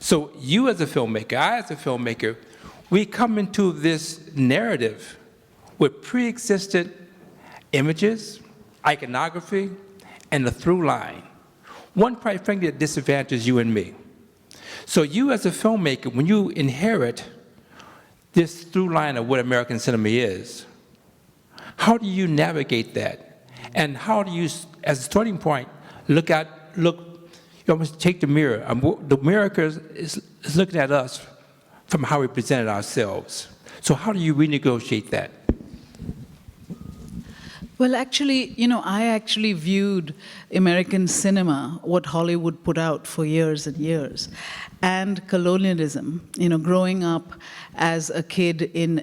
So you as a filmmaker, I as a filmmaker, we come into this narrative with pre-existent images, iconography, and a through line. One, quite frankly, that disadvantages you and me. So you as a filmmaker, when you inherit this through line of what American cinema is, how do you navigate that? And how do you, as a starting point, you almost take the mirror. The mirror is looking at us from how we presented ourselves. So how do you renegotiate that? Well, actually, I actually viewed American cinema, what Hollywood put out for years and years, and colonialism, growing up as a kid in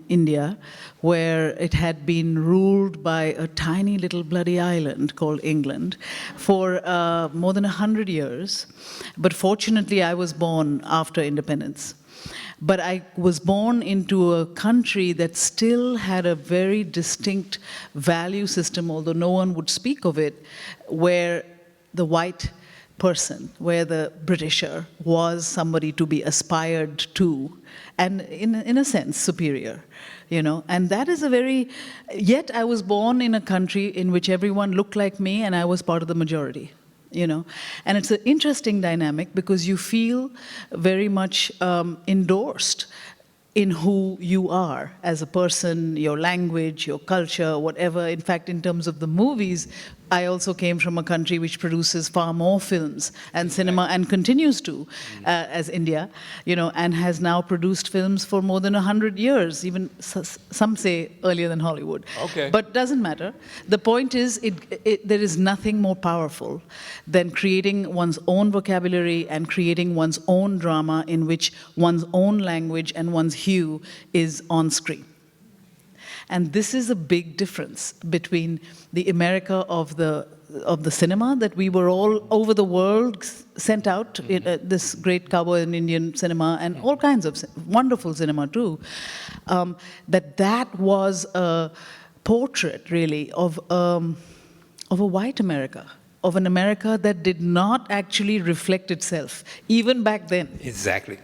India, where it had been ruled by a tiny little bloody island called England for more than 100 years. But fortunately, I was born after independence. But I was born into a country that still had a very distinct value system, although no one would speak of it, where the white person, where the Britisher was somebody to be aspired to, and in a sense, superior. And that is yet I was born in a country in which everyone looked like me and I was part of the majority. And it's an interesting dynamic because you feel very much endorsed in who you are as a person, your language, your culture, whatever. In fact, in terms of the movies, I also came from a country which produces far more films and cinema and continues to, as India, and has now produced films for more than 100 years, even some say earlier than Hollywood. Okay. But doesn't matter. The point is, there is nothing more powerful than creating one's own vocabulary and creating one's own drama in which one's own language and one's hue is on screen. And this is a big difference between the America of the cinema that we were all over the world sent out, this great cowboy and Indian cinema and all kinds of wonderful cinema too, that was a portrait really of a white America, of an America that did not actually reflect itself, even back then. Exactly.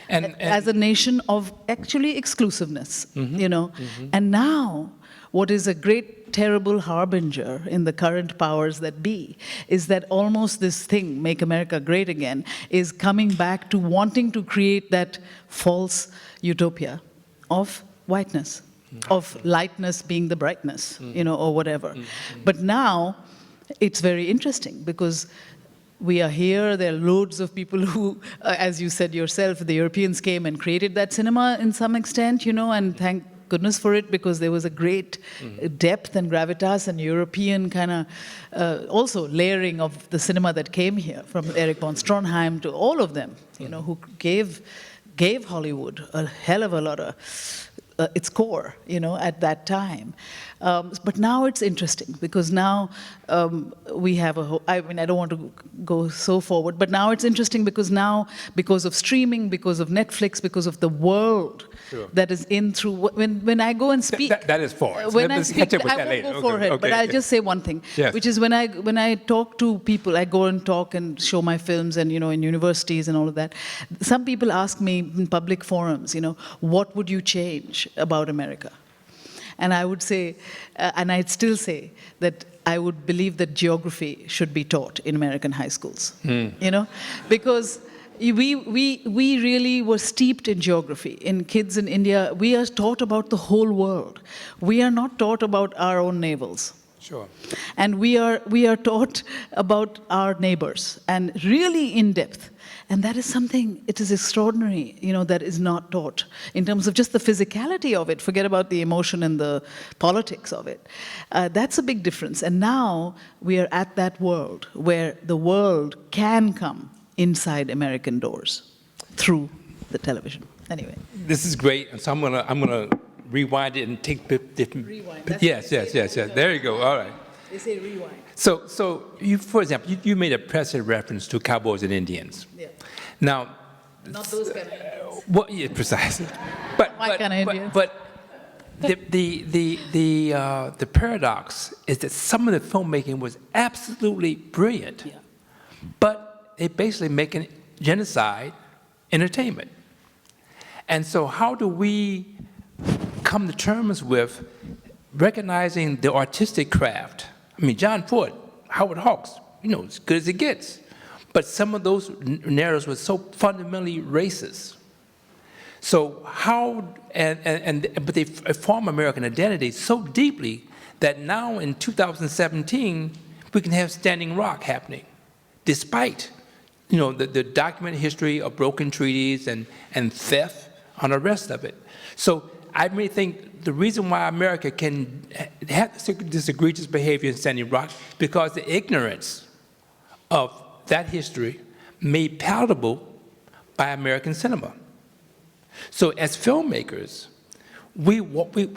And as a nation of actually exclusiveness, And now, what is a great, terrible harbinger in the current powers that be, is that almost this thing, Make America Great Again, is coming back to wanting to create that false utopia of whiteness, of lightness being the brightness, or whatever. But now, it's very interesting because we are here, there are loads of people who, as you said yourself, the Europeans came and created that cinema in some extent, and thank goodness for it because there was a great depth and gravitas and European kind of also layering of the cinema that came here, from Erich von Stroheim to all of them, who gave Hollywood a hell of a lot of its core, at that time. But now it's interesting because now we have I don't want to go so forward, but now it's interesting because now, because of streaming, because of Netflix, because of the world that is in through, when I go and speak. That is forward. When I speak, I won't go for it, but I'll just say one thing, which is when I talk to people, I go and talk and show my films and, in universities and all of that. Some people ask me in public forums, what would you change about America? And I would say, and I'd still say, that I would believe that geography should be taught in American high schools. Because we really were steeped in geography. In kids in India, we are taught about the whole world. We are not taught about our own navels. Sure. And we are taught about our neighbors, and really in depth. And that is something, it is extraordinary, that is not taught in terms of just the physicality of it. Forget about the emotion and the politics of it. That's a big difference. And now we are at that world where the world can come inside American doors through the television. Anyway. This is great. And so I'm gonna rewind it and take different. Rewind. Yes. There you go. All right. They say rewind. So you, for example, you made a present reference to cowboys and Indians. Yeah. Now, not those kind of Indians. Well, yeah, precisely. But kind of Indians. But the paradox is that some of the filmmaking was absolutely brilliant. Yeah. But they basically making genocide entertainment. And so how do we come to terms with recognizing the artistic craft? I mean, John Ford, Howard Hawks, as good as it gets. But some of those narratives were so fundamentally racist. So how, but they form American identity so deeply that now in 2017, we can have Standing Rock happening, despite, the documented history of broken treaties and theft on the rest of it. So I may think the reason why America can have this egregious behavior in Standing Rock because the ignorance of that history made palatable by American cinema. So as filmmakers, we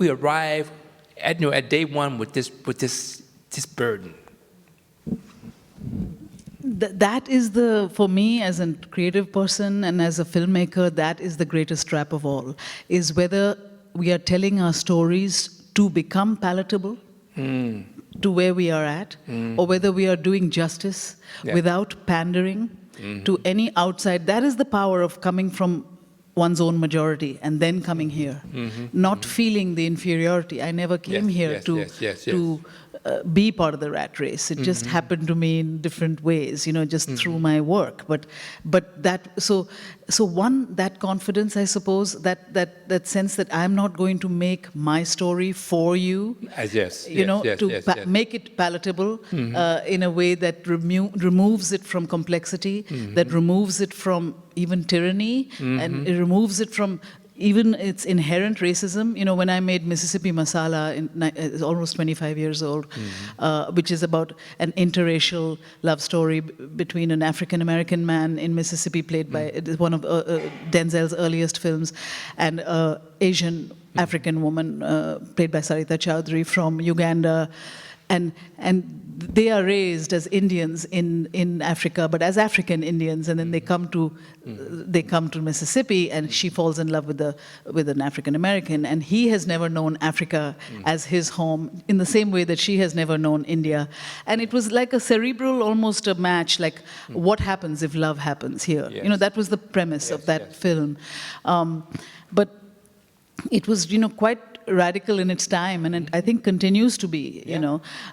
arrive at day one with this burden. That is for me as a creative person and as a filmmaker, that is the greatest trap of all, is whether we are telling our stories to become palatable to where we are at, or whether we are doing justice without pandering to any outside. That is the power of coming from one's own majority and then coming here, not feeling the inferiority. I never came here to be part of the rat race. It just happened to me in different ways, just through my work. But that confidence, I suppose, that sense that I'm not going to make my story for you, make it palatable in a way that removes it from complexity, that removes it from even tyranny, and it removes it from even its inherent racism. When I made Mississippi Masala, it's almost 25 years old, which is about an interracial love story between an African-American man in Mississippi, played by one of Denzel's earliest films, and an Asian African woman, played by Sarita Chowdhury from Uganda. And they are raised as Indians in Africa, but as African Indians, and then they come to Mississippi, and she falls in love with an African American, and he has never known Africa as his home in the same way that she has never known India. And it was like a cerebral, almost a match, like what happens if love happens here? That was the premise of that film. But it was, quite radical in its time, and I think continues to be,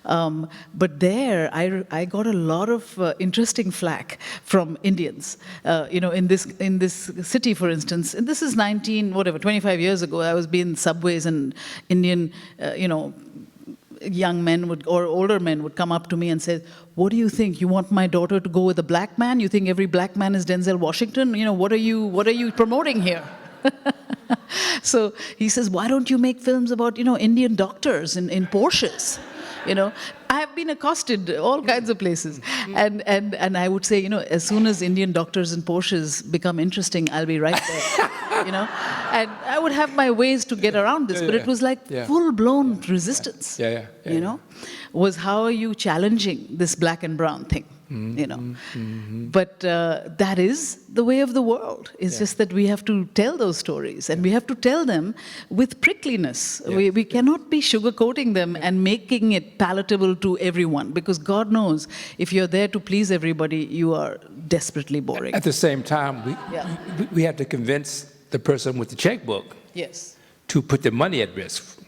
But there, I got a lot of interesting flack from Indians, in this city, for instance. And this is 25 years ago. I was being in subways, and Indian, young men or older men would come up to me and say, "What do you think? You want my daughter to go with a black man? You think every black man is Denzel Washington? What are you promoting here?" So he says, "Why don't you make films about, Indian doctors in Porsches?" I have been accosted all kinds of places. And I would say, as soon as Indian doctors in Porsches become interesting, I'll be right there. And I would have my ways to get around this, but it was like full-blown resistance. Was how are you challenging this black and brown thing? But that is the way of the world. It's just that we have to tell those stories, and we have to tell them with prickliness. We cannot be sugarcoating them and making it palatable to everyone, because God knows, if you're there to please everybody, you are desperately boring. At the same time, we have to convince the person with the checkbook to put their money at risk.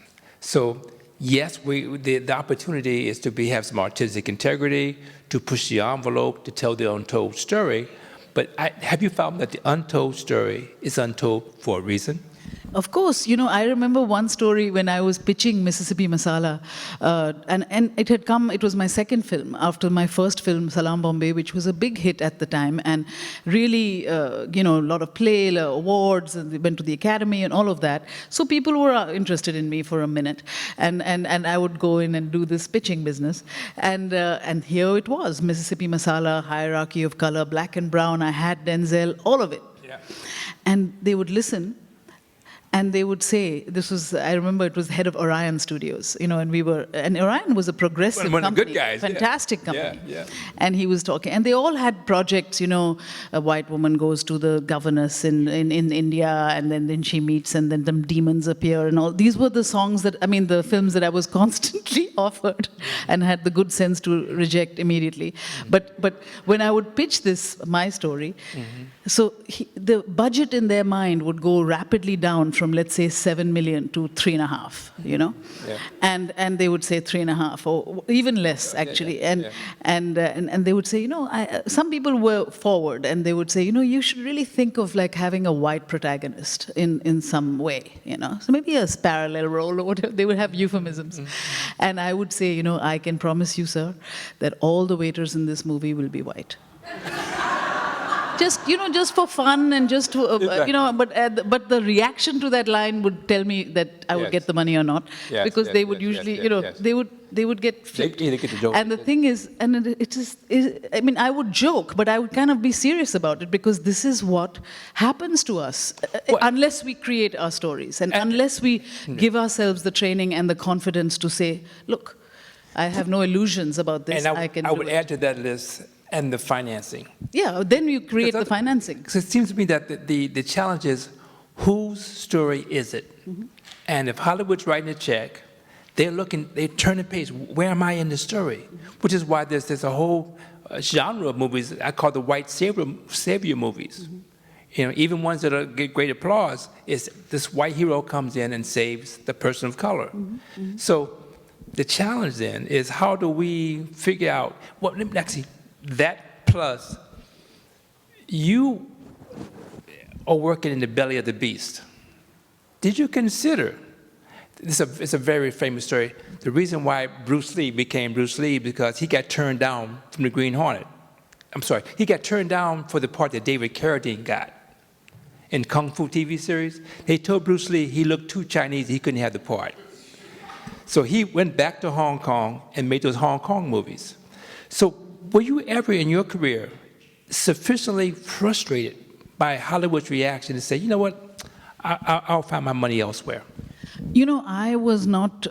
So yes, the opportunity is to have some artistic integrity, to push the envelope, to tell the untold story. But have you found that the untold story is untold for a reason? Of course, I remember one story when I was pitching Mississippi Masala, and it was my second film after my first film, Salam Bombay, which was a big hit at the time, and really, a lot of play, awards, and they went to the Academy and all of that. So people were interested in me for a minute, and I would go in and do this pitching business, and here it was, Mississippi Masala, hierarchy of color, black and brown. I had Denzel, all of it, and they would listen. and they would say, this was, I remember it was the head of Orion Studios, and Orion was a progressive One of the company, good guys, yeah. fantastic company. Yeah. And he was talking, and they all had projects, a white woman goes to the governess in India, and then she meets, and then the demons appear, and all. These were the songs the films that I was constantly offered, and had the good sense to reject immediately. But when I would pitch my story, so the budget in their mind would go rapidly down from, let's say, 7 million to 3.5, Yeah. and they would say 3.5 or even less, actually. And they would say, some people were forward, and they would say, you should really think of like having a white protagonist in some way, so maybe a parallel role or whatever. They would have euphemisms. And I would say, I can promise you, sir, that all the waiters in this movie will be white. Just for fun, and just to, Exactly. but the reaction to that line would tell me that I would Yes. get the money or not, Yes, because yes, they would yes, usually, yes, yes. they would get flipped. They get the joke. And the thing is, and I would joke, but I would kind of be serious about it, because this is what happens to us unless we create our stories, and unless we give ourselves the training and the confidence to say, look, I have no illusions about this. And I would add to that list, and the financing. Yeah, then you create the financing. Because it seems to me that the challenge is, whose story is it? And if Hollywood's writing a check, they turn the page. Where am I in the story? Which is why there's a whole genre of movies I call the white savior movies. Even ones that get great applause, is this white hero comes in and saves the person of color. So the challenge then is, how do we figure out, that plus, you are working in the belly of the beast. Did you consider, it's a very famous story, the reason why Bruce Lee became Bruce Lee, because he got turned down from the Green Hornet. I'm sorry, he got turned down for the part that David Carradine got in Kung Fu TV series. They told Bruce Lee he looked too Chinese, he couldn't have the part. So he went back to Hong Kong and made those Hong Kong movies. So were you ever in your career sufficiently frustrated by Hollywood's reaction to say, you know what, I'll find my money elsewhere? I was not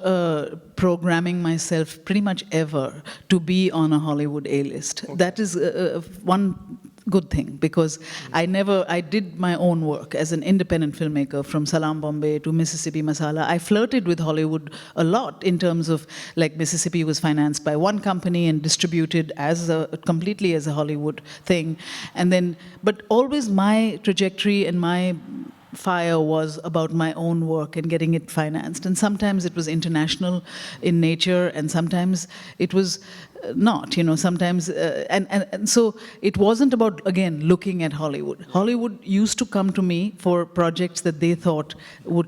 programming myself pretty much ever to be on a Hollywood A-list. Okay. That is one good thing, because I did my own work as an independent filmmaker, from Salaam Bombay to Mississippi Masala. I flirted with Hollywood a lot, in terms of, like, Mississippi was financed by one company and distributed completely as a Hollywood thing. But always my trajectory and my fire was about my own work and getting it financed. And sometimes it was international in nature, and sometimes it was not, sometimes, and so it wasn't about, again, looking at Hollywood. Hollywood used to come to me for projects that they thought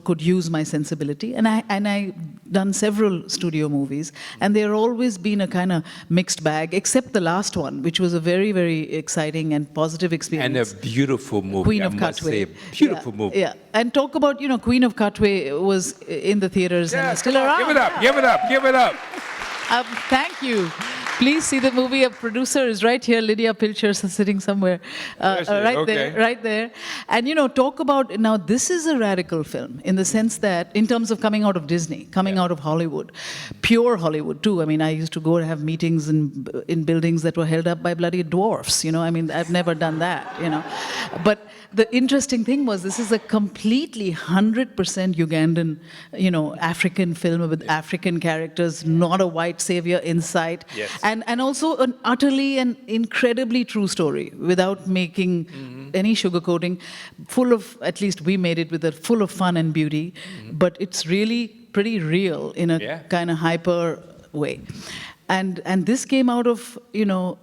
could use my sensibility, and I done several studio movies, and they're always been a kind of mixed bag, except the last one, which was a very, very exciting and positive experience. And a beautiful movie, Queen of I must Katwe. say, a beautiful movie. Yeah, and talk about, Queen of Katwe was in the theaters and is still around. Give it up, give it up, give it up. Thank you. Please see the movie. A producer is right here, Lydia Pilcher, sitting somewhere, right there. And talk about, now this is a radical film in the sense that, in terms of coming out of Disney, coming out of Hollywood, pure Hollywood too. I used to go and have meetings in buildings that were held up by bloody dwarfs. I've never done that. But the interesting thing was, this is a completely 100% Ugandan, African film with African characters, not a white savior in sight. Yes. And also an utterly and incredibly true story, without making any sugarcoating, full of, at least we made it with full of fun and beauty, but it's really pretty real in a kind of hyper way. And this came out of,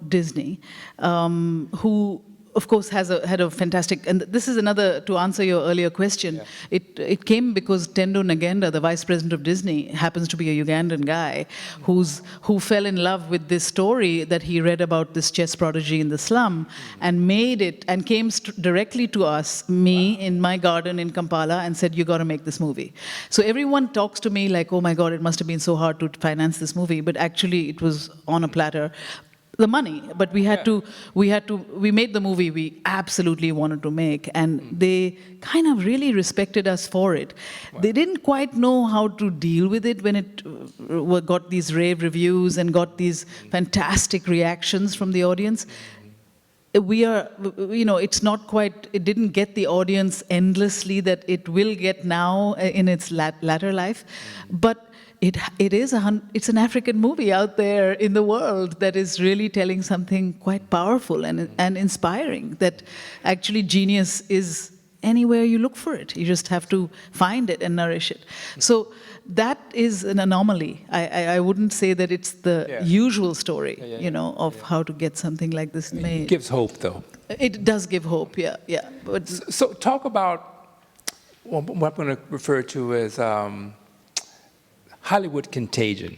Disney, who, of course, had a fantastic, and this is another, to answer your earlier question, it came because Tendo Nagenda, the vice president of Disney, happens to be a Ugandan guy who fell in love with this story that he read about this chess prodigy in the slum, and made it, and came directly to us, in my garden in Kampala, and said, you got to make this movie. So everyone talks to me like, oh my God, it must have been so hard to finance this movie, but actually it was on a platter. the money, but we made the movie we absolutely wanted to make, and they kind of really respected us for it. Wow. They didn't quite know how to deal with it when it got these rave reviews and got these fantastic reactions from the audience. It's not quite, it didn't get the audience endlessly that it will get now in its latter life, but it's an African movie out there in the world that is really telling something quite powerful and inspiring, that actually genius is anywhere you look for it. You just have to find it and nourish it. So that is an anomaly. I wouldn't say that it's the usual story, of how to get something like this made. It gives hope, though. It does give hope, yeah. But so talk about what I'm going to refer to as Hollywood contagion.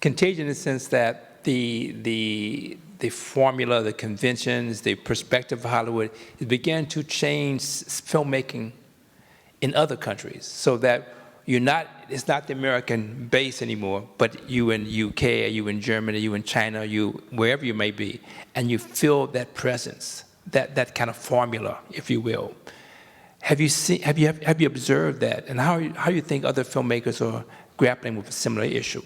Contagion in the sense that the formula, the conventions, the perspective of Hollywood began to change filmmaking in other countries, so that it's not the American base anymore, but you in UK, or you in Germany, you in China, you wherever you may be, and you feel that presence, that kind of formula, if you will. Have you observed that, and how you think other filmmakers are grappling with a similar issue?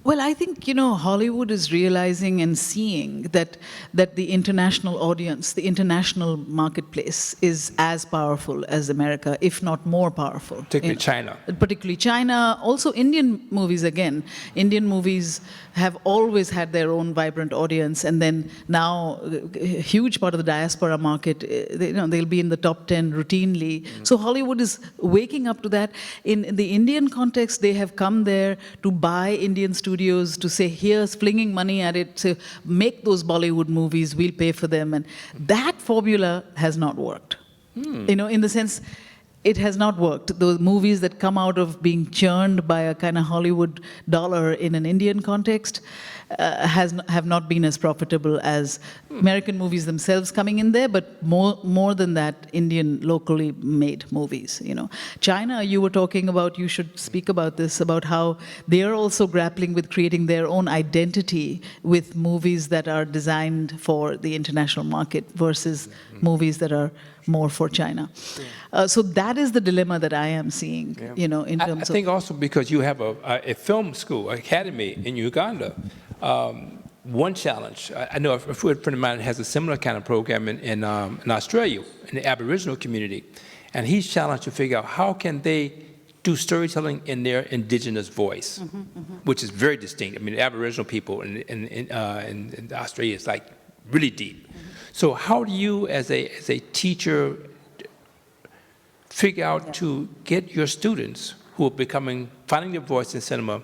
Well, I think, Hollywood is realizing and seeing that the international audience, the international marketplace is as powerful as America, if not more powerful. Particularly China. Particularly China. Also Indian movies, again. Indian movies have always had their own vibrant audience, and then now a huge part of the diaspora market, they'll be in the top 10 routinely. Mm-hmm. So Hollywood is waking up to that. In the Indian context, they have come there to buy Indian studios, to say, here's flinging money at it, to make those Bollywood movies, we'll pay for them. And that formula has not worked. In the sense, it has not worked. Those movies that come out of being churned by a kind of Hollywood dollar in an Indian context have not been as profitable as American movies themselves coming in there, but more than that, Indian locally made movies. China, you were talking about, you should speak about this, about how they are also grappling with creating their own identity with movies that are designed for the international market versus movies that are more for China. So that is the dilemma that I am seeing, in terms of... I think also because you have a film school, academy in Uganda. One challenge, I know a friend of mine has a similar kind of program in Australia, in the Aboriginal community, and he's challenged to figure out how can they do storytelling in their indigenous voice, which is very distinct. I mean, the Aboriginal people in Australia is like really deep. So how do you, as a teacher, figure out to get your students who are finding their voice in cinema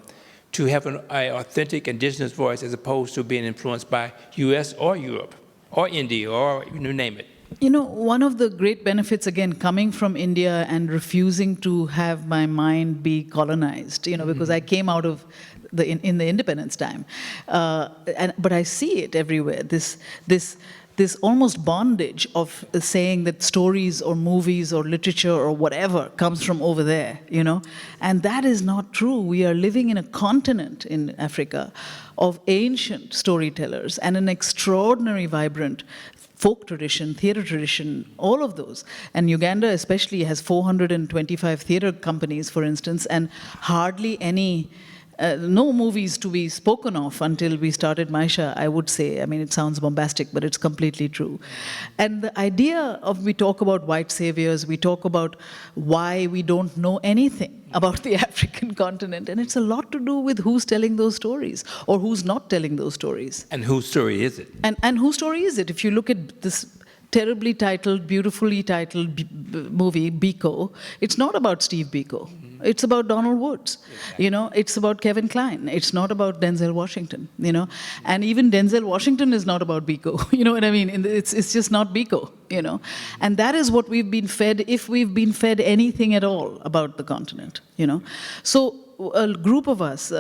to have an authentic indigenous voice as opposed to being influenced by US or Europe or India or you name it? One of the great benefits, again, coming from India and refusing to have my mind be colonized, because I came out of in the independence time, but I see it everywhere. This almost bondage of saying that stories or movies or literature or whatever comes from over there, and that is not true. We are living in a continent in Africa of ancient storytellers and an extraordinary vibrant folk tradition, theater tradition, all of those. And Uganda especially has 425 theater companies, for instance, and hardly any no movies to be spoken of until we started Maisha, I would say. I mean, it sounds bombastic, but it's completely true. And the idea of, we talk about white saviors, we talk about why we don't know anything about the African continent, and it's a lot to do with who's telling those stories or who's not telling those stories. And whose story is it? And whose story is it? If you look at this terribly titled, beautifully titled movie, Biko, it's not about Steve Biko. It's about Donald Woods, it's about Kevin Kline. It's not about Denzel Washington, and even Denzel Washington is not about Biko, you know what I mean? It's just not Biko, and that is what we've been fed, if we've been fed anything at all about the continent, So a group of us,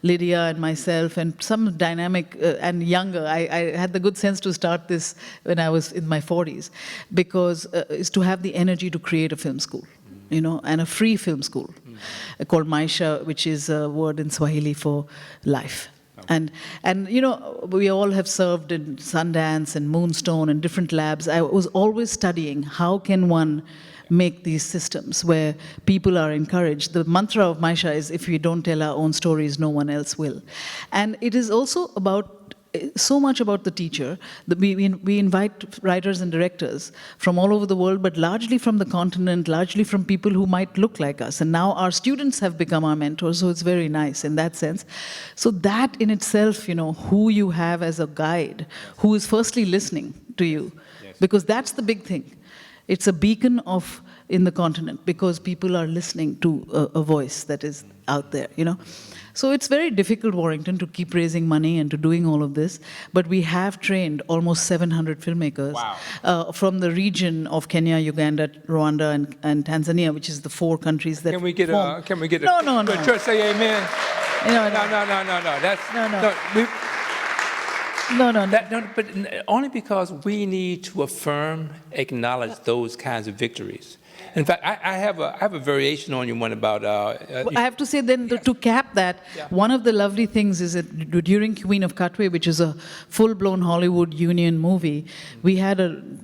Lydia and myself and some dynamic and younger, I had the good sense to start this when I was in my 40s, because is to have the energy to create a film school. And a free film school called Maisha, which is a word in Swahili for life. And you know, we all have served in Sundance and Moonstone and different labs. I was always studying how can one make these systems where people are encouraged. The mantra of Maisha is, if we don't tell our own stories, no one else will. And it is also about so much about the teacher. We invite writers and directors from all over the world, but largely from the continent, largely from people who might look like us. And now our students have become our mentors, so it's very nice in that sense. So that in itself, you know, who you have as a guide, who is firstly listening to you, because that's the big thing. It's a beacon in the continent, because people are listening to a voice that is out there, you know. So it's very difficult, Warrington, to keep raising money and to doing all of this, but we have trained almost 700 filmmakers from the region of Kenya, Uganda, Rwanda, and Tanzania, which is the 4 countries that Can we get form. No. The church say amen? No. That's, No. But only because we need to affirm, acknowledge those kinds of victories. In fact, I have a variation on your one about. I have to say then, to cap that, one of the lovely things is that during Queen of Katwe, which is a full-blown Hollywood Union movie, we had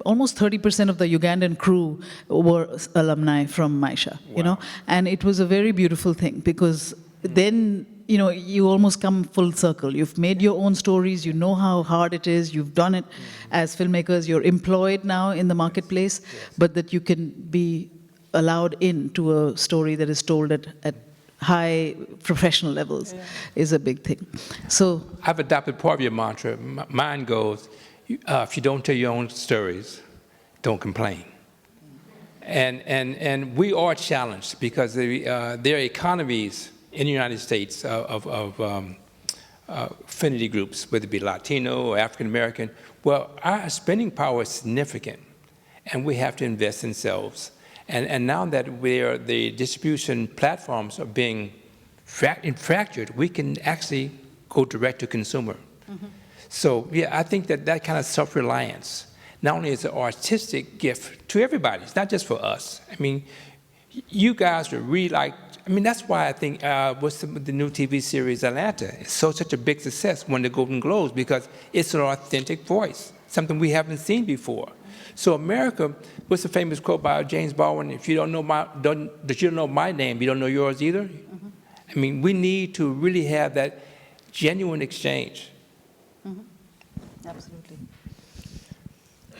almost 30% of the Ugandan crew were alumni from Maisha, you know, and it was a very beautiful thing, because then, you know, you almost come full circle. You've made your own stories, you know how hard it is, you've done it as filmmakers, you're employed now in the marketplace, but that you can be allowed into a story that is told at high professional levels is a big thing. So I've adopted part of your mantra. Mine goes, if you don't tell your own stories, don't complain. And we are challenged because there are economies in the United States of affinity groups, whether it be Latino or African American. Well, our spending power is significant, and we have to invest in ourselves. And now that the distribution platforms are being fractured, we can actually go direct to consumer. So yeah, I think that kind of self-reliance not only is an artistic gift to everybody, it's not just for us. I mean, you guys are really like, I mean, that's why I think what's the new TV series Atlanta is such a big success, won the Golden Globes, because it's an authentic voice, something we haven't seen before. So America, what's the famous quote by James Baldwin? If you don't know my name, you don't know yours either. I mean, we need to really have that genuine exchange. Absolutely.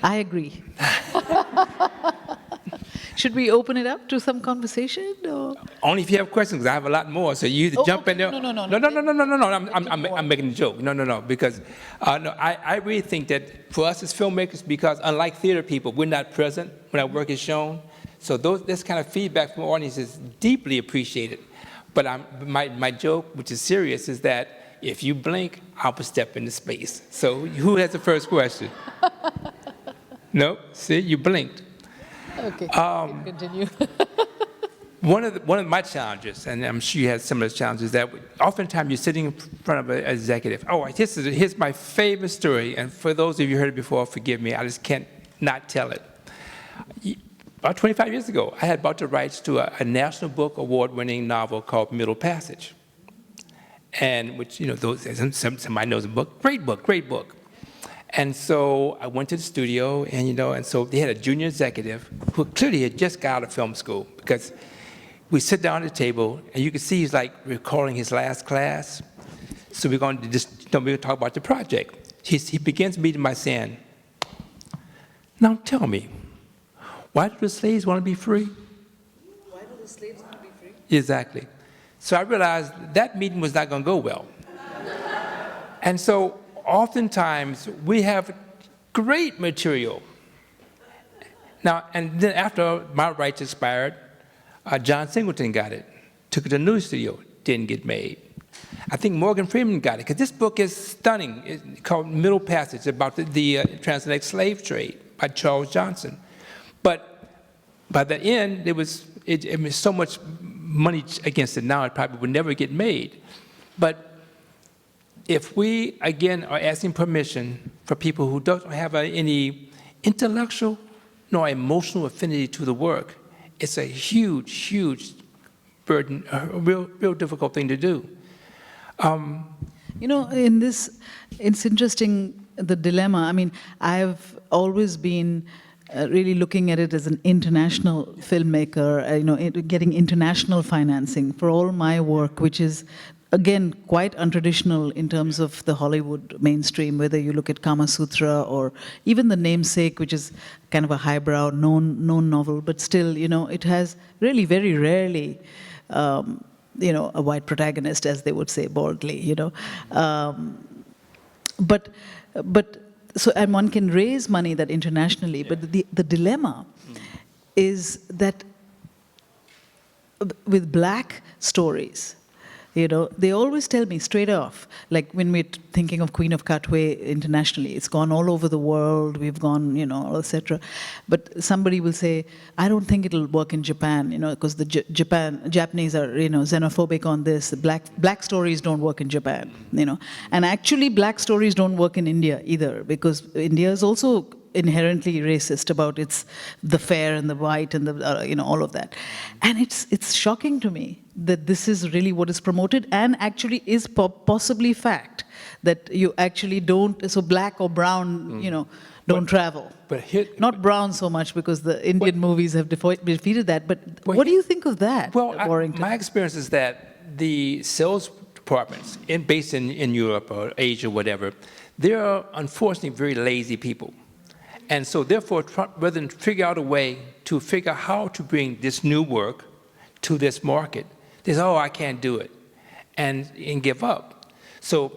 I agree. Should we open it up to some conversation? Or? Only if you have questions, because I have a lot more. So you either jump in there. No. I'm making a joke. No. Because I really think that for us as filmmakers, because unlike theater people, we're not present when our work is shown. So this kind of feedback from the audience is deeply appreciated. But my joke, which is serious, is that if you blink, I'll step into space. So who has the first question? No? See, you blinked. Okay, continue. One of my challenges, and I'm sure you had similar challenges, that oftentimes you're sitting in front of an executive. Oh, here's my favorite story, and for those of you who heard it before, forgive me, I just can't not tell it. About 25 years ago, I had bought the rights to a National Book Award-winning novel called Middle Passage, and which, you know, somebody knows the book. Great book. And so I went to the studio, and and so they had a junior executive who clearly had just got out of film school, because we sit down at the table, and you can see he's like recalling his last class. So we're going to talk about the project. He begins meeting by saying, "Now tell me, why do the slaves want to be free?" Why do the slaves want to be free? Exactly. So I realized that meeting was not going to go well. And so oftentimes, we have great material. Now, and then after my rights expired, John Singleton got it, took it to the new studio, didn't get made. I think Morgan Freeman got it, because this book is stunning. It's called Middle Passage, about the transatlantic slave trade by Charles Johnson. But by the end, there was so much money against it now, it probably would never get made. But if we, again, are asking permission for people who don't have any intellectual nor emotional affinity to the work, it's a huge burden, a real difficult thing to do. You know, in this, it's interesting, the dilemma. I mean, I've always been really looking at it as an international filmmaker, getting international financing for all my work, which is, again, quite untraditional in terms of the Hollywood mainstream, whether you look at Kama Sutra or even The Namesake, which is kind of a highbrow, known novel, but still, it has really very rarely, a white protagonist, as they would say boldly, and one can raise money that internationally, but the dilemma is that with Black stories, they always tell me straight off, like when we're thinking of Queen of Katwe internationally, it's gone all over the world, we've gone, etc. But somebody will say, I don't think it'll work in Japan, because the Japanese are, xenophobic on this. Black stories don't work in Japan, And actually, Black stories don't work in India either, because India is also inherently racist about the fair and the white and the all of that, and it's shocking to me that this is really what is promoted, and actually is possibly fact that you actually don't. So black or brown, don't travel. But not brown so much, because the Indian movies have defeated that. But what do you think of that, Warrington? My experience is that the sales departments based in Europe or Asia, whatever, they're unfortunately very lazy people. And so therefore, rather than figure out a way to figure out how to bring this new work to this market, they say, oh, I can't do it, and give up. So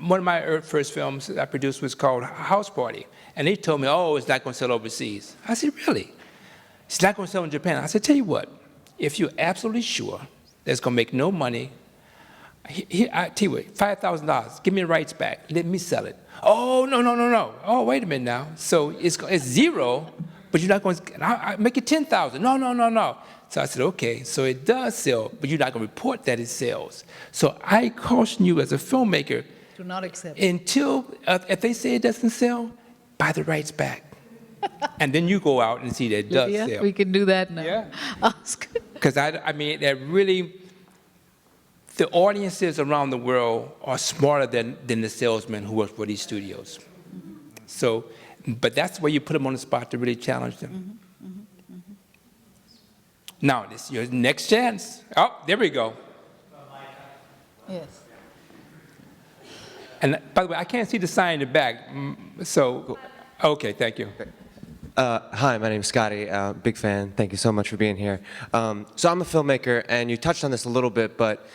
one of my first films that I produced was called House Party. And they told me, oh, it's not going to sell overseas. I said, really? It's not going to sell in Japan. I said, tell you what, if you're absolutely sure that it's going to make no money, I tell you what, $5,000, give me the rights back, let me sell it. Oh, no. Oh, wait a minute now. So it's zero, but you're not going to, I make it 10,000. No. So I said, okay, so it does sell, but you're not going to report that it sells. So I caution you as a filmmaker, to not accept until, if they say it doesn't sell, buy the rights back. And then you go out and see that it does sell. We can do that now. Yeah. Ask. Because I mean, that really, the audiences around the world are smarter than the salesmen who work for these studios. So, but that's where you put them on the spot to really challenge them. Now, this is your next chance. Oh, there we go. Yes. And by the way, I can't see the sign in the back. So, okay, thank you. Hi, my name's Scotty, big fan. Thank you so much for being here. So I'm a filmmaker, and you touched on this a little bit, but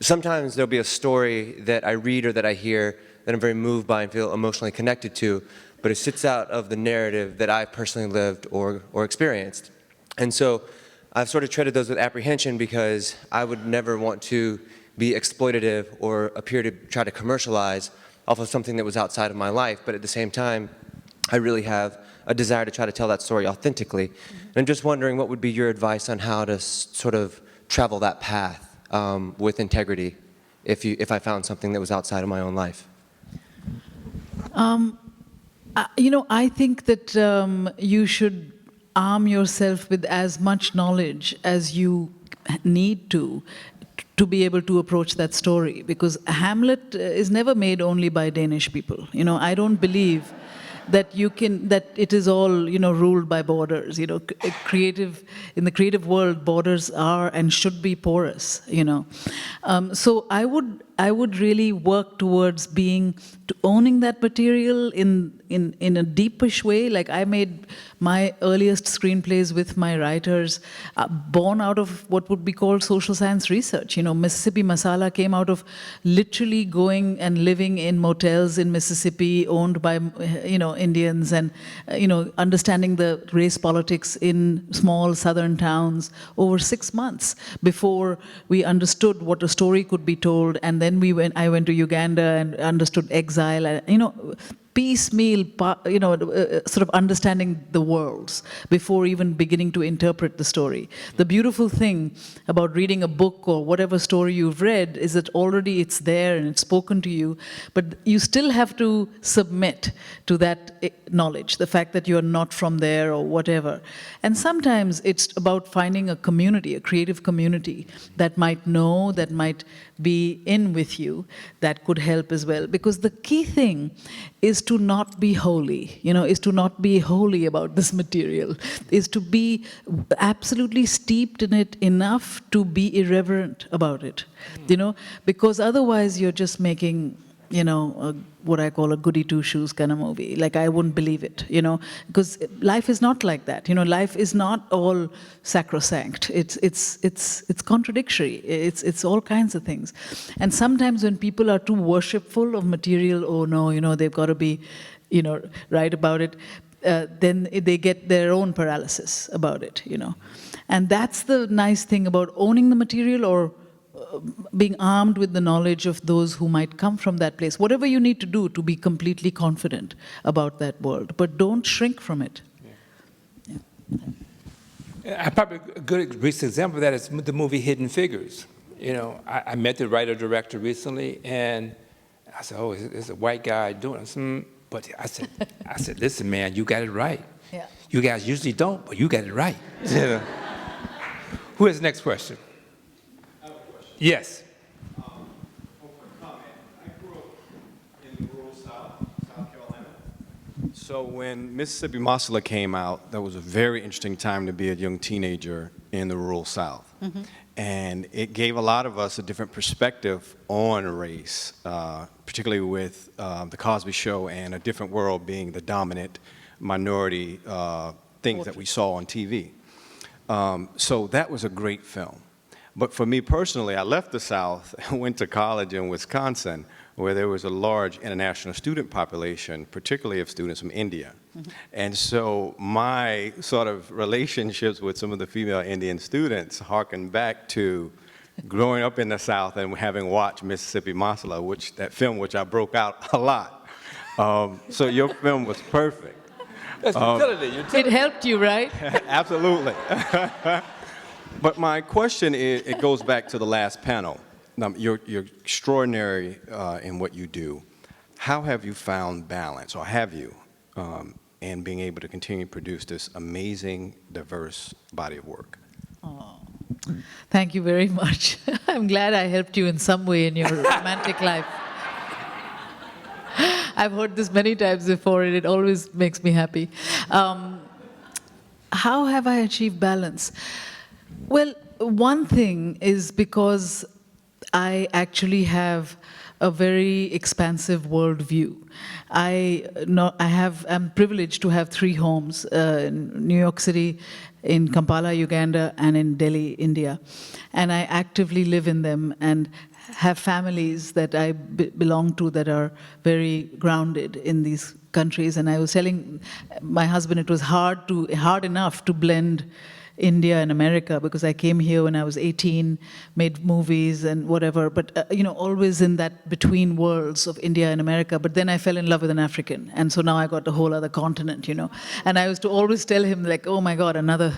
sometimes there'll be a story that I read or that I hear that I'm very moved by and feel emotionally connected to, but it sits out of the narrative that I personally lived or experienced. And so I've sort of treated those with apprehension, because I would never want to be exploitative or appear to try to commercialize off of something that was outside of my life, but at the same time, I really have a desire to try to tell that story authentically. And I'm just wondering, what would be your advice on how to sort of travel that path with integrity if I found something that was outside of my own life? I think that you should arm yourself with as much knowledge as you need to be able to approach that story, because Hamlet is never made only by Danish people. I don't believe that it is all, ruled by borders. In the creative world, borders are and should be porous, So I would really work towards owning that material in a deepish way. Like, I made my earliest screenplays with my writers born out of what would be called social science research. Mississippi Masala came out of literally going and living in motels in Mississippi owned by, Indians, and, understanding the race politics in small southern towns over 6 months before we understood what a story could be told. And then I went to Uganda and understood exile. piecemeal, sort of understanding the worlds before even beginning to interpret the story. The beautiful thing about reading a book or whatever story you've read is that already it's there and it's spoken to you, but you still have to submit to that knowledge, the fact that you're not from there or whatever. And sometimes it's about finding a community, a creative community that might know, that might be in with you, that could help as well. Because the key thing is to not be holy, is to not be holy about this material, is to be absolutely steeped in it enough to be irreverent about it, because otherwise you're just making, what I call a goody two-shoes kind of movie. Like, I wouldn't believe it, because life is not like that. Life is not all sacrosanct. It's contradictory. It's all kinds of things. And sometimes when people are too worshipful of material, oh no, they've got to be, right about it, then they get their own paralysis about it, And that's the nice thing about owning the material, or being armed with the knowledge of those who might come from that place. Whatever you need to do to be completely confident about that world, but don't shrink from it. Yeah. Probably a good recent example of that is the movie Hidden Figures. I met the writer-director recently, and I said, oh, it's a white guy doing it. But I said, listen, man, you got it right. Yeah. You guys usually don't, but you got it right. Who has the next question? Yes. A quick comment. I grew up in the rural South Carolina. So when Mississippi Masala came out, that was a very interesting time to be a young teenager in the rural South. Mm-hmm. And it gave a lot of us a different perspective on race, particularly with the Cosby Show and A Different World being the dominant minority things that we saw on TV. So that was a great film. But for me personally, I left the South and went to college in Wisconsin, where there was a large international student population, particularly of students from India. Mm-hmm. And so my sort of relationships with some of the female Indian students harken back to growing up in the South and having watched Mississippi Masala, that film which I broke out a lot. So your film was perfect. It helped you, right? Absolutely. But my question is, it goes back to the last panel. Now, you're extraordinary in what you do. How have you found balance, or have you, in being able to continue to produce this amazing, diverse body of work? Oh, thank you very much. I'm glad I helped you in some way in your romantic life. I've heard this many times before, and it always makes me happy. How have I achieved balance? Well, one thing is because I actually have a very expansive worldview. I'm privileged to have 3 homes, in New York City, in Kampala, Uganda, and in Delhi, India. And I actively live in them and have families that I belong to that are very grounded in these countries. And I was telling my husband it was hard enough to blend India and America, because I came here when I was 18, made movies and whatever, but always in that between worlds of India and America. But then I fell in love with an African, and so now I got a whole other continent, And I used to always tell him, like, oh my God, another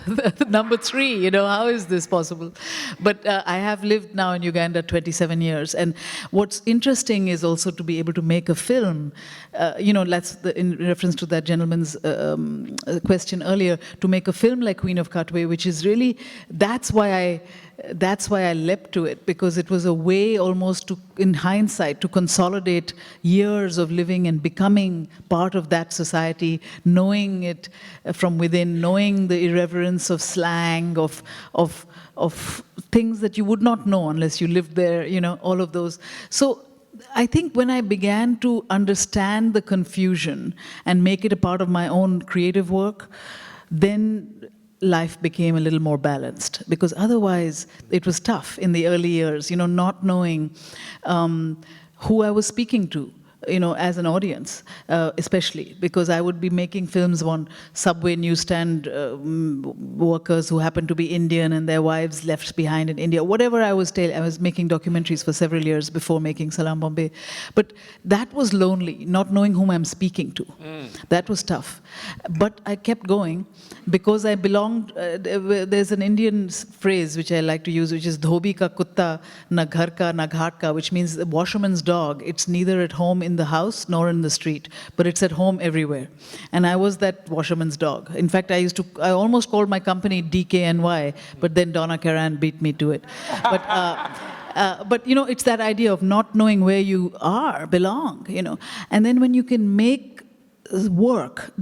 number 3, how is this possible? But I have lived now in Uganda 27 years, and what's interesting is also to be able to make a film, in reference to that gentleman's question earlier, to make a film like Queen of Katwe, which is really, that's why I leapt to it, because it was a way almost to, in hindsight, to consolidate years of living and becoming part of that society, knowing it from within, knowing the irreverence of slang, of things that you would not know unless you lived there, all of those. So I think when I began to understand the confusion and make it a part of my own creative work, then life became a little more balanced, because otherwise it was tough in the early years, not knowing who I was speaking to. as an audience, especially, because I would be making films on subway newsstand workers who happen to be Indian and their wives left behind in India. Whatever I was making documentaries for several years before making Salam Bombay. But that was lonely, not knowing whom I'm speaking to. That was tough. But I kept going because I belonged, there's an Indian phrase which I like to use, which is dhobi ka kutta, na ghar ka, na ghat ka, which means the washerman's dog. It's neither at home in the house nor in the street, but it's at home everywhere. And I was that washerman's dog. In fact, I almost called my company DKNY, but then Donna Karan beat me to it. But it's that idea of not knowing where you belong, And then when you can make work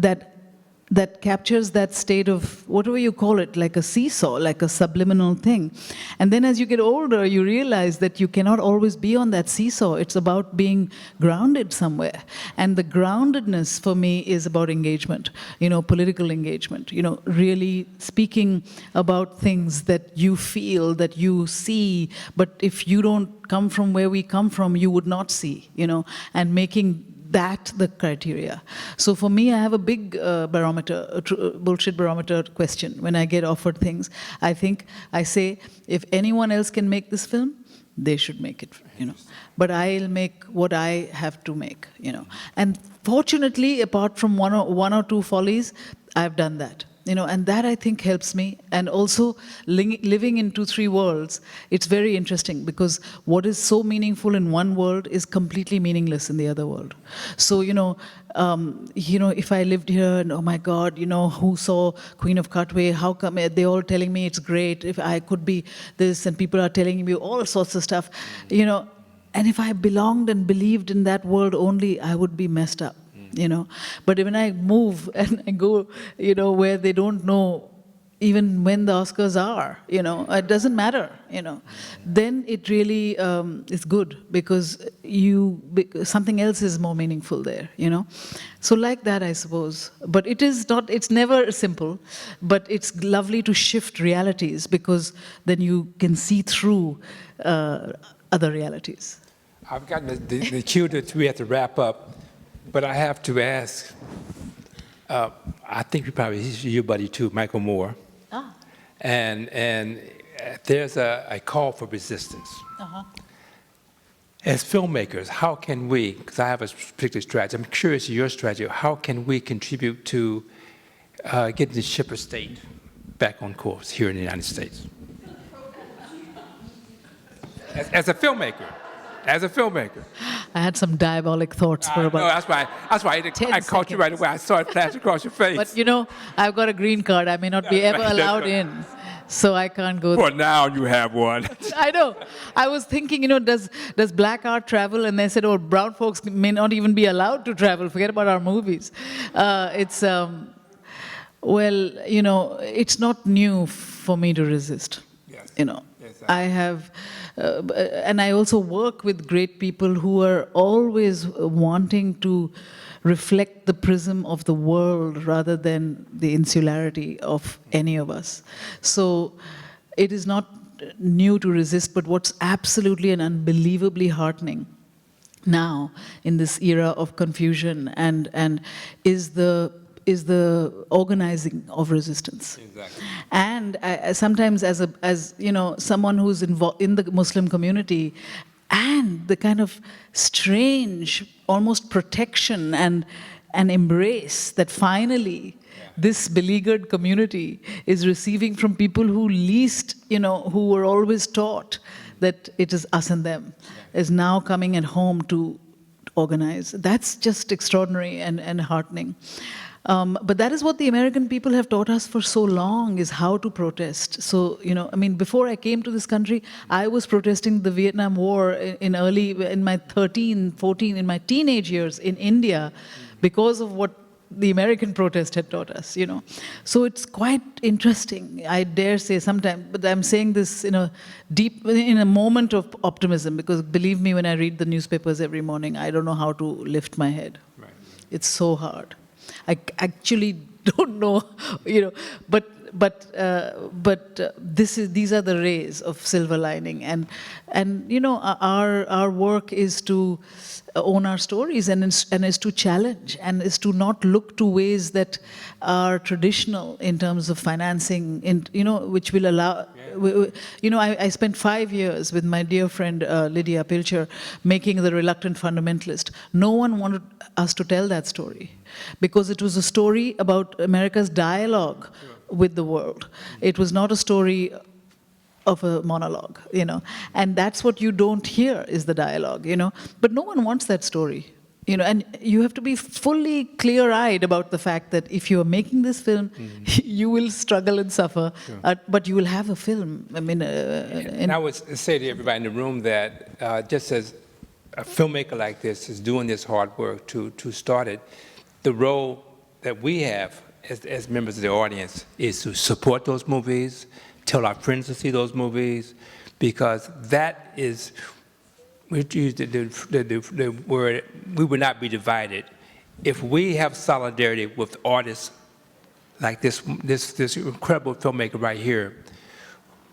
that captures that state of, whatever you call it, like a seesaw, like a subliminal thing. And then as you get older, you realize that you cannot always be on that seesaw. It's about being grounded somewhere. And the groundedness for me is about engagement, political engagement, really speaking about things that you feel, that you see, but if you don't come from where we come from, you would not see, and making that the criteria. So for me, I have a big barometer, bullshit barometer question. When I get offered things, I say, if anyone else can make this film, they should make it, But I'll make what I have to make, And fortunately, apart from one or two follies, I've done that. And that I think helps me. And also living in 2-3 worlds, it's very interesting because what is so meaningful in one world is completely meaningless in the other world. So, if I lived here and, oh my God, who saw Queen of Katwe? How come they're all telling me it's great? If I could be this and people are telling me all sorts of stuff, And if I belonged and believed in that world only, I would be messed up. But when I move and I go, where they don't know even when the Oscars are, it doesn't matter, then it really is good because something else is more meaningful there, So like that, I suppose. But it's never simple, but it's lovely to shift realities because then you can see through other realities. I've gotten the cue that we have to wrap up. But I have to ask, I think he's your buddy too, Michael Moore. And there's a call for resistance. As filmmakers, how can we, because I have a particular strategy, I'm curious of your strategy, how can we contribute to getting the ship of state back on course here in the United States? As a filmmaker. As a filmmaker. I had some diabolic thoughts for about. No, that's why I caught you right away. I saw it flash across your face. But I've got a green card. I may not be ever allowed in, so I can't go. Well, now you have one. I know. I was thinking, does black art travel? And they said, oh, brown folks may not even be allowed to travel. Forget about our movies. It's not new for me to resist. Yes. I have, and I also work with great people who are always wanting to reflect the prism of the world rather than the insularity of any of us. So it is not new to resist, but what's absolutely and unbelievably heartening now in this era of confusion and is the organizing of resistance. Exactly. And sometimes as someone who's involved in the Muslim community, and the kind of strange, almost protection and embrace that finally this beleaguered community is receiving from people who who were always taught that it is us and them, is now coming at home to organize. That's just extraordinary and heartening. But that is what the American people have taught us for so long, is how to protest. So, before I came to this country, I was protesting the Vietnam War in my 13, 14, in my teenage years in India because of what the American protest had taught us, So it's quite interesting, I dare say sometimes, but I'm saying this in a moment of optimism, because believe me, when I read the newspapers every morning, I don't know how to lift my head. Right. It's so hard. I actually don't know, but these are the rays of silver lining, and you know, our work is to own our stories and is to challenge and is to not look to ways that are traditional in terms of financing, you know, which will allow. You know, I spent 5 years with my dear friend Lydia Pilcher making The Reluctant Fundamentalist. No one wanted us to tell that story because it was a story about America's dialogue with the world. It was not a story of a monologue, you know, and that's what you don't hear is the dialogue, you know, but no one wants that story, you know, and you have to be fully clear-eyed about the fact that if you are making this film, you will struggle and suffer, but you will have a film. I mean, and I would say to everybody in the room that just as a filmmaker like this is doing this hard work to start it, the role that we have as members of the audience is to support those movies, tell our friends to see those movies, because that is, we use the word, we would not be divided. If we have solidarity with artists like this incredible filmmaker right here,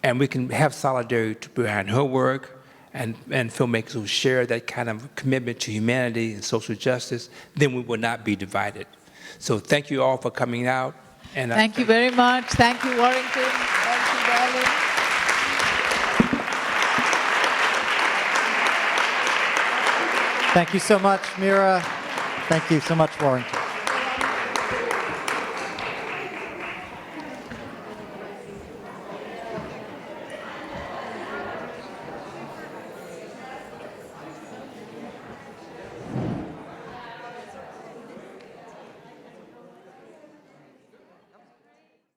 and we can have solidarity behind her work, and filmmakers who share that kind of commitment to humanity and social justice, then we will not be divided. So thank you all for coming out. And thank you very much. Thank you, Warrington. Thank you, darling. Thank you so much, Mira. Thank you so much, Warrington.